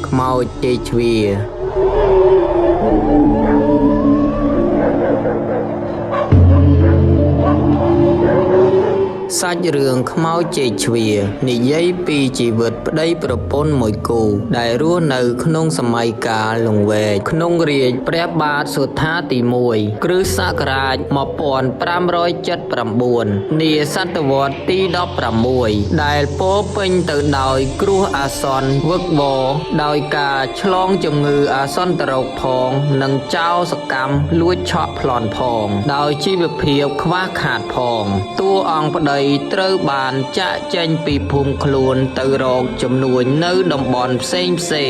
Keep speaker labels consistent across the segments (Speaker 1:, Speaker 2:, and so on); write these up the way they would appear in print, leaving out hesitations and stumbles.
Speaker 1: ខ្មោចជ័យជ្វាសាច់រឿងខ្មោចជ័យជ្វានិយាយពីជីវិតប្តីប្រពន្ធមួយគូដែលរស់នៅក្នុងសម័យកាលលង្វែកក្នុងរាជ្យព្រះបាទសុថាទី1គ្រិស្តសករាជ1579នាសតវត្សទី16ដែលពោរពេញទៅដោយគ្រោះអាសន្នវឹកវរដោយការឆ្លងជំងឺអាសន្នរោគផងនិងចោរសកម្មលួចឆក់ប្លន់ផងដោយជីវភាពខ្វះខាតផងតួអង្គប្តីត្រូវបានចាក់ចេញពីភូមិខ្លួនទៅរកជំនួញនៅតំបន់ផ្សេ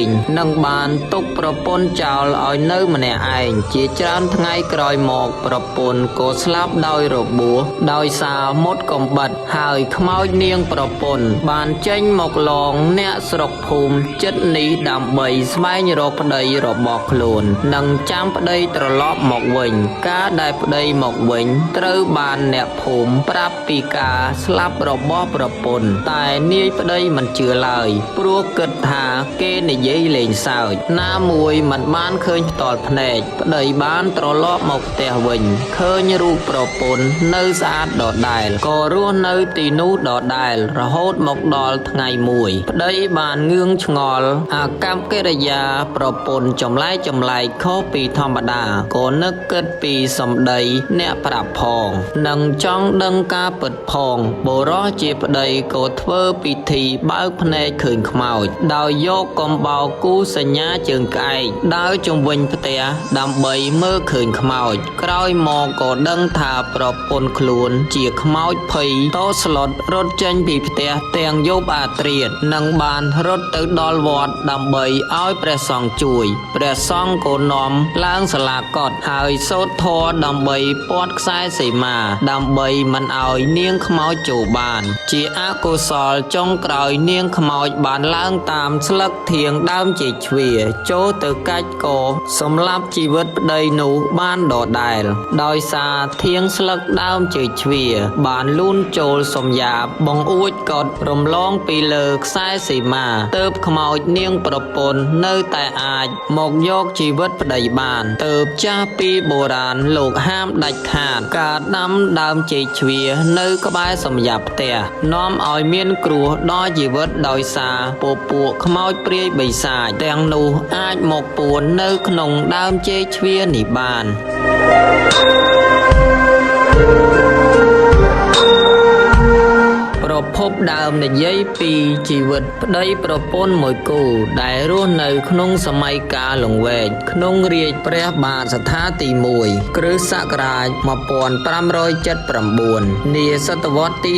Speaker 1: ងនិងបានទុកប្រពន្ធចោលឲ្យនៅម្នាក់ឯងជាច្រើនថ្ងៃក្រោយមកប្រពន្ធក៏ស្លាប់ដោយរបួសដោយសារមុតកំបិតហើយខ្មោចនាងប្រពន្ធបានចេញមកលងអ្នកស្រុកភូមិចិត្តនេះដើម្បីស្វែងរកប្តីរបស់ខ្លួននិងចាំប្តីត្រឡប់មកវិញការដែលប្តីមកវិញត្រូវបានអ្នកភូមិប្រាប់ពីការស្លាប់របស់ប្រពន្ធតែនាយប្តីមិនជឿឡើយព្រោះគិតថាគេនិយាយលេងសើចណាមួយមិនបានឃើញផ្ទាល់ភ្នែកប្តីបានត្រឡប់មកផ្ទះវិញឃើញរូបប្រពន្ធនៅស្អាតដដែលក៏រស់នៅទីនោះដដែលរហូតមកដល់ថ្ងៃមួយប្តីបានងឿងឆ្ងល់អាកប្បកិរិយាប្រពន្ធចម្លែកខុសពីធម្មតាក៏នឹកគិតពីសម្ដីអ្នកប្រាប់ផងនិងចង់ដឹងការពិតផងបុរសជាប្តីក៏ធ្វើពិធីបើកភ្នែកឃើញខ្មោចដោយយកកំបោរគូសញ្ញាជើងក្អែកដើរជុំវិញផ្ទះដើម្បីមើលឃើញខ្មោចក្រោយមកក៏ដឹងថាប្រពន្ធខ្លួនជាខ្មោចភ័យតស្លុតរត់ចេញពីផ្ទះទាំងយប់អាធ្រាត្រនិងបានរត់ទៅដល់វត្តដើម្បីឲ្យព្រះសង្ឃជួយព្រះសង្ឃក៏នាំឡើងសាលាកុដិហើយសូត្រធម៌ដើម្បីពាត់ខ្សែសីមាដើម្បីមិនឲ្យនាងខ្មោចចូលបានជាអកុសលចុងក្រោយនាងខ្មោចបានឡើងតាមស្លឹកធាងដើមជ័យជ្វាចូលទៅកាច់កសម្លាប់ជីវិតប្តីនោះបានដដែលដោយសារធាងស្លឹកដើមជ័យជ្វាបានលូនចូលសំយ៉ាបបង្អួចកត់រំលងពីលើខ្សែសីមាទើបខ្មោចនាងប្រពន្ធនៅតែអាចមកយកជីវិតប្តីបានទើបចាស់ពីបុរាណលោកហាមដាច់ខាតការដាំដើមជ័យជ្វានៅក្បែរសំយ៉ាបផ្ទះនាំឲ្យមានគ្រោះដល់ជីវិតដោយសារពពួកខ្មោចព្រាយបិសាចទាំងនោះអាចមកពួននៅក្នុងដើមជ័យជ្វានេះបានប្រភពដើមនិយាយពីជីវិតប្តីប្រពន្ធមួយគូដែលរស់នៅក្នុងសម័យកាលលង្វែកក្នុងរាជ្យព្រះបាទសត្ថាទី1គ្រិស្តសករាជ1579នាសតវត្សទី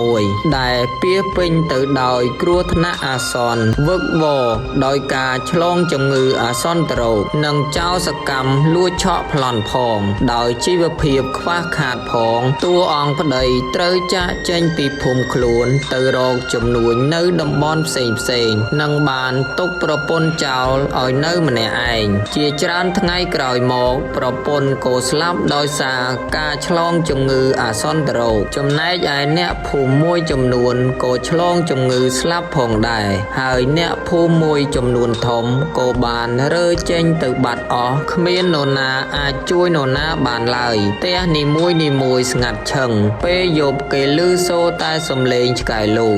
Speaker 1: 16ដែលពាសពេញទៅដោយគ្រោះថ្នាក់អាសន្នវឹកវរដោយការឆ្លងជំងឺអាសន្នរោគនិងចោរសកម្មលួចឆក់ប្លន់ផងដោយជីវភាពខ្វះខាតផងតួអង្គប្តីត្រូវចាកចេញពីភូមិខ្លួនទៅរកជំនួញនៅតំបន់ផ្សេងនិងបានទុកប្រពន្ធចោលឲ្យនៅម្នាក់ឯងជាច្រើនថ្ងៃក្រោយមកប្រពន្ធក៏ស្លាប់ដោយសារការឆ្លងជំងឺអាសន្នរោគចំណែកឯអ្នកភូមិមួយចំនួនក៏ឆ្លងជំងឺស្លាប់ផងដែរហើយអ្នកភូមិមួយចំនួនធំក៏បានរើចេញទៅបាត់អស់គ្មាននរណាអាចជួយនរណាបានឡើយផ្ទះនីមួយស្ងាត់ឈឹងពេលយប់គេឮសូរតែសំឡេងឆ្កែលូ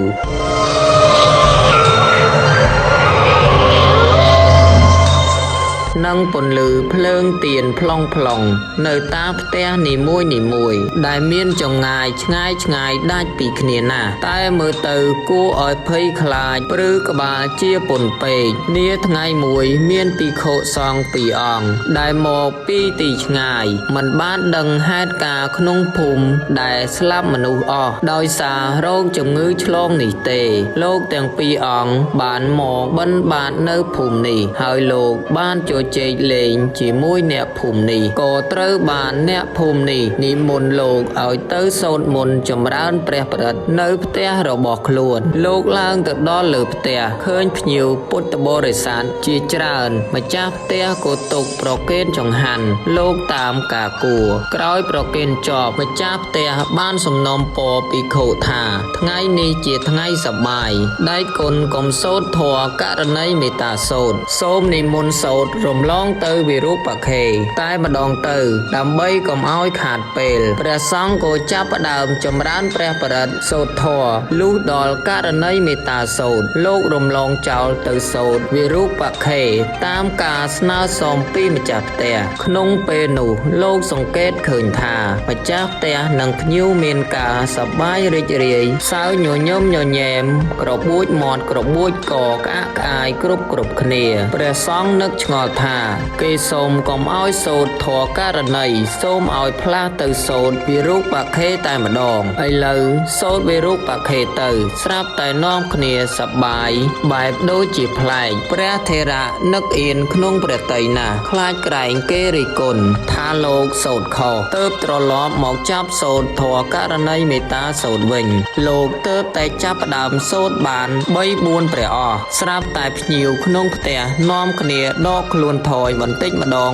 Speaker 1: និងពន្លឺភ្លើងទៀនផ្លុងនៅតាមផ្ទះនីមួយដែលមានចម្ងាយឆ្ងាយដាច់ពីគ្នាណាស់តែមើលទៅគួរឲ្យភ័យខ្លាចព្រឺក្បាលជាពន់ពេកនាថ្ងៃមួយមានភិក្ខុសង្ឃពីរអង្គដែលមកពីទីឆ្ងាយមិនបានដឹងហេតុការណ៍ក្នុងភូមិដែលស្លាប់មនុស្សអស់ដោយសាររោគជំងឺឆ្លងនេះទេលោកទាំងពីរអង្គបានមកបិណ្ឌបាតនៅភូមិនេះហើយលោកបានចូល ជែកលេងជាមួយអ្នកភូមិនេះក៏ត្រូវបានអ្នកភូមិនេះនិមន្តលោកឲ្យទៅសូត្រមន្តចម្រើនព្រះបរិត្តនៅផ្ទះរបស់ខ្លួនលោកឡើងទៅដល់លើផ្ទះឃើញភ្ញៀវពុទ្ធបរិស័ទជាច្រើនម្ចាស់ផ្ទះក៏ទុកប្រគេនចង្ហាន់លោកតាមការគួរក្រោយប្រគេនចប់ម្ចាស់ផ្ទះបានសំណូមពរភិក្ខុថាថ្ងៃនេះជាថ្ងៃសប្បាយដៃគុណកុំសូត្រធម៌ករណីមេត្តាសូត្រសូមនិមន្តសូត្ររំលងទៅវិរូបខេតែម្ដងទៅដើម្បីកុំឲ្យខាតពេលព្រះសង្ឃក៏ចាប់ផ្ដើមចម្រើនព្រះបរិត្តសូត្រធម៌លុះដល់ករណីមេត្តាសូត្រលោករំលងចោលទៅសូត្រវិរូបខេតាមការស្នើសុំពីម្ចាស់ផ្ទះក្នុងពេលនោះលោកសង្កេតឃើញថាម្ចាស់ផ្ទះនិងភ្ញៀវមានការសប្បាយរីករាយសើញញឹមញញែមក្របួចមាត់ក្របួចកក្អាកក្អាយគ្រប់គ្នាព្រះសង្ឃនឹកឆ្ងល់ថាគេសូមកុំឲ្យសូត្រធម៌ករណីសូមឲ្យផ្លាស់ទៅសូត្រវិរូបខេតែម្ដងឥឡូវសូត្រវិរូបខេទៅស្រាប់តែនាំគ្នាសប្បាយបែបដូចជាប្លែកព្រះថេរៈនឹកអៀនក្នុងព្រះទ័យណាស់ខ្លាចក្រែងគេរិះគន់ថាលោកសូត្រខុសទើបត្រឡប់មកចាប់សូត្រធម៌ករណីមេត្តាសូត្រវិញលោកទើបតែចាប់ផ្ដើមសូត្របាន 3-4 ព្រះអស់ស្រាប់តែភ្ញៀវក្នុងផ្ទះនាំគ្នាដកខ្លួនថយបន្តិចម្ដង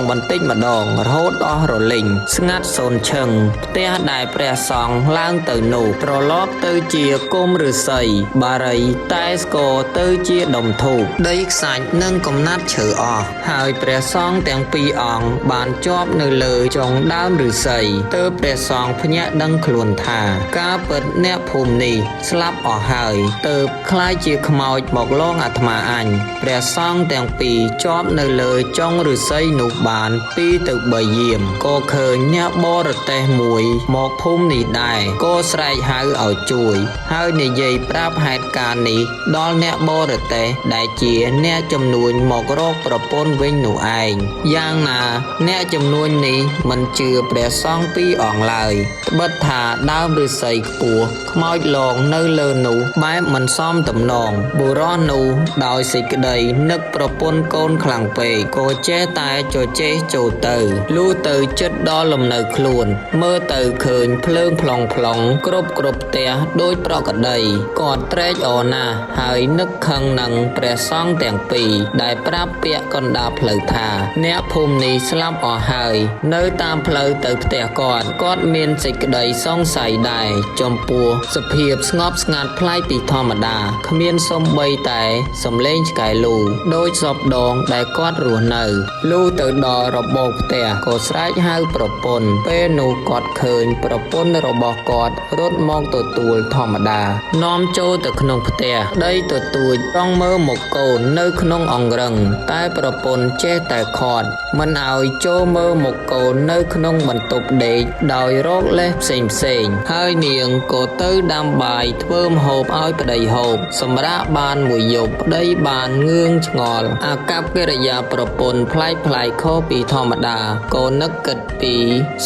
Speaker 1: រហូតអស់រលីងស្ងាត់សូន្យឈឹងផ្ទះដែលព្រះសង្ឃឡើងទៅនោះត្រឡប់ទៅជាគុម្ពឫស្សីបារីតែស្គរទៅជាដុំធូបដីខ្សាច់និងកំណាត់ឈើអស់ហើយព្រះសង្ឃទាំងពីរអង្គបានជាប់នៅលើចុងដើមឫស្សីទើបព្រះសង្ឃភ្ញាក់ដឹងខ្លួនថាការពិតអ្នកភូមិនេះស្លាប់អស់ហើយទើបខ្លាយជាខ្មោចមកលងអាត្មាអញព្រះសង្ឃទាំងពីរជាប់នៅលើចុងឫស្សីនោះបាន2 ទៅ 3 យាមក៏ឃើញអ្នកបរទេះមួយមកភូមិនេះដែរក៏ស្រែកហៅឲ្យជួយហើយនិយាយប្រាប់ហេតុការណ៍នេះដល់អ្នកបរទេះដែលជាអ្នកចំនួនមករកប្រពន្ធវិញនោះឯងយ៉ាងណាអ្នកចំនួននេះមិនជឿព្រះសង្ឃពីរអង្គឡើយត្បិតថាដើមឫស្សីខ្ពស់ខ្មោចលងនៅលើនោះបែបមិនសមទំនងបុរសនោះដោយសេចក្តីនឹកប្រពន្ធកូនខ្លាំងពេកក៏ចេះតែជជែកចូលទៅលុះទៅចិត្តដល់លំនៅខ្លួនមើលទៅឃើញភ្លើងផ្លុងគ្រប់ផ្ទះដោយប្រក្តីគាត់ត្រេកអរណាស់ហើយនឹកខឹងនឹងព្រះសង្ឃទាំងពីរដែលប្រាប់ពាក្យកណ្ដាលផ្លូវថាអ្នកភូមិនេះស្លាប់អស់ហើយនៅតាមផ្លូវទៅផ្ទះគាត់មានសេចក្តីសង្ស័យដែរចំពោះសភាពស្ងប់ស្ងាត់ប្លែកពីធម្មតាគ្មានសូម្បីតែសំឡេងឆ្កែលូដូចសពដងដែលគាត់រស់នៅលុះទៅដល់របបផ្ទះក៏ស្រែកហៅប្រពន្ធពេលនោះគាត់ឃើញប្រពន្ធរបស់គាត់រត់មកទទួលធម្មតានាំចូលទៅក្នុងផ្ទះដីទទូចចង់មើលមុខកូននៅក្នុងអង្រឹងតែប្រពន្ធចេះតែខាត់មិនឲ្យចូលមើលមុខកូននៅក្នុងបន្ទប់ដេកដោយរកលេសផ្សេងហើយនាងក៏ទៅដាំបាយធ្វើម្ហូបឲ្យប្តីហូបសម្រាប់បានមួយយប់ប្តីបានងឿងឆ្ងល់អាកប្បកិរិយាប្រពន្ធប្លែកខុសពីធម្មតាក៏នឹកគិតពី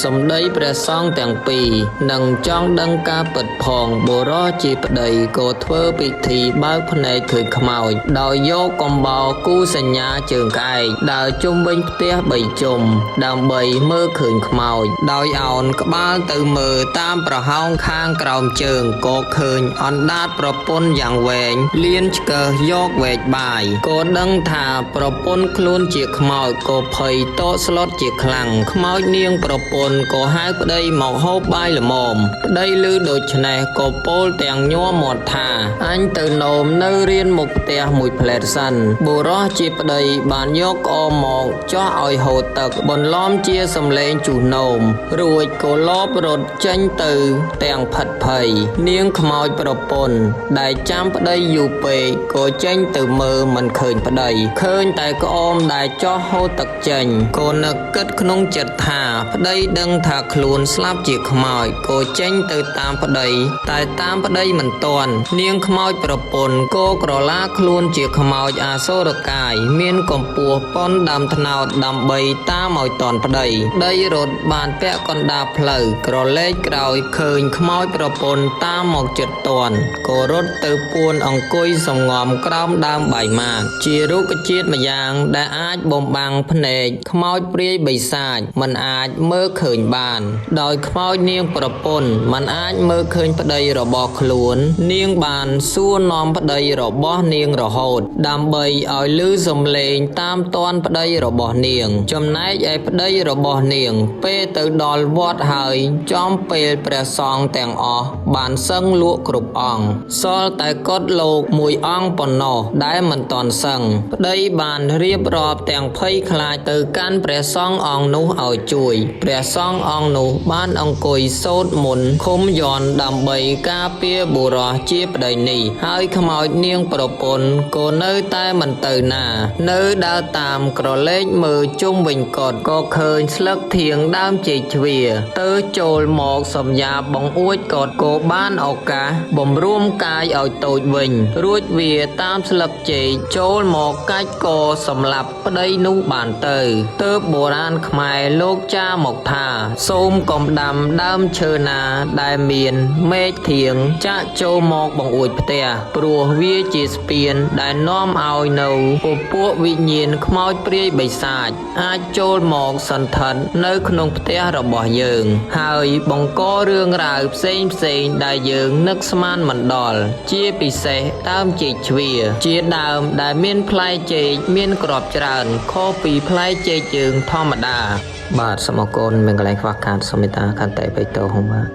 Speaker 1: សម្ដីព្រះសង្ឃទាំងពីរនិងចង់ដឹងការពិតផងបុរសជាប្តីក៏ធ្វើពិធីបើកភ្នែកឃើញខ្មោចដោយយកកំបោរគូសញ្ញាជើងក្អែកដើរជុំវិញផ្ទះ3ជុំដើម្បីមើលឃើញខ្មោចដោយឱនក្បាលទៅមើលតាមប្រហោងខាងក្រោមជើងក៏ឃើញអណ្ដាតប្រពន្ធយ៉ាងវែងលៀនឆ្កឹះយកវែកបាយក៏ដឹងថាប្រពន្ធខ្លួនជាខ្មោចក៏ភ័យតក់ស្លុតជាខ្លាំងខ្មោចនាងប្រពន្ធក៏ហៅប្តីមកហូបបាយល្មមប្តីឮដូច្នេះក៏ពោលទាំងញ័រមាត់ថាអញទៅនោមនៅរៀនមុខផ្ទះមួយផ្លែតសិនបុរសជាប្តីបានយកក្អមមកចោះឲ្យហូរទឹកបន្លំជាសំឡេងជុះនោមរួចក៏លបរត់ចេញទៅទាំងផិតភ័យនាងខ្មោចប្រពន្ធដែលចាំប្តីយូរពេកក៏ចេញទៅមើលមិនឃើញប្តីឃើញតែក្អមដែលចោះហូរទឹកចេញក៏នឹកគិតក្នុងចិត្តថាប្តីដឹងថាខ្លួនស្លាប់ជាខ្មោចក៏ចេញទៅតាមប្តីតែតាមប្តីមិនទាន់នាងខ្មោចប្រពន្ធក៏ក្រឡាខ្លួនជាខ្មោចអាសូរកាយមានកម្ពស់ប៉ុនដាំត្នោតដើម្បីតាមឲ្យទាន់ប្តីដីរត់បានពាក់កណ្ដាលផ្លូវក្រឡេកក្រោយឃើញខ្មោចប្រពន្ធតាមមកជិតទាន់ក៏រត់ទៅពួនអង្គុយសំងំក្រោមដើមបាយម៉ាកជារុក្ខជាតិម្យ៉ាងដែលអាច អាចបំបាំងភ្នែកខ្មោចព្រាយបិសាចមិនអាចមើលឃើញបានដោយខ្មោចនាងប្រពន្ធមិនអាចមើលឃើញប្តីរបស់ខ្លួននាងបានសួរនាំប្តីរបស់នាងរហូតដើម្បីឲ្យឮសំឡេងតាមទាន់ប្តីរបស់នាងចំណែកឯប្តីរបស់នាងពេលទៅដល់វត្តហើយចំពេលព្រះសង្ឃទាំងអស់បានសឹងលក់គ្រប់អង្គសល់តែកុដិលោកមួយអង្គប៉ុណ្ណោះដែលមិនទាន់សឹងប្តីបានរៀបរាប់ទាំងភ័យខ្លាចទៅកាន់ព្រះសង្ឃអង្គនោះឲ្យជួយព្រះសង្ឃអង្គនោះបានអង្គុយសូត្រមន្តឃុំយន្តដើម្បីការពារបុរសជាប្តីនេះហើយខ្មោចនាងប្រពន្ធក៏នៅតែមិនទៅណានៅដើរតាមក្រឡេកមើលជុំវិញកុដិក៏ឃើញស្លឹកធៀងដើមចេកជ្វាទៅចូលមកសំយ៉ាបង្អួចកុដិក៏បានឱកាសបំរួមកាយឲ្យតូចវិញរួចវាតាមស្លឹកចេកចូលមកកាច់កសម្លាប់ប្តីនោះបានទៅទើបបុរាណខ្មែរលោកចារមកថាសូមកុំដាំដើមឈើណាដែលមានមែកធៀងចាក់ចូលមកបង្អួចផ្ទះព្រោះវាជាស្ពានដែលនាំឲ្យនៅពពួកវិញ្ញាណខ្មោចព្រាយបិសាចអាចចូលមកសន្ធិដ្ឋនៅក្នុងផ្ទះរបស់យើងហើយបង្ករឿងរ៉ាវផ្សេងដែលយើងនឹកស្មានមិនដល់ជាពិសេសដើមចេកជ្វាជាដើមដែលមានផ្លែចេកមានគ្រាប់ច្រើនខុសពីផ្លែចេកយើងធម្មតាបាទសូមអរគុណមានកន្លែងខ្វះខាតសូមមេត្តាខន្តីបិទោហុំបាទ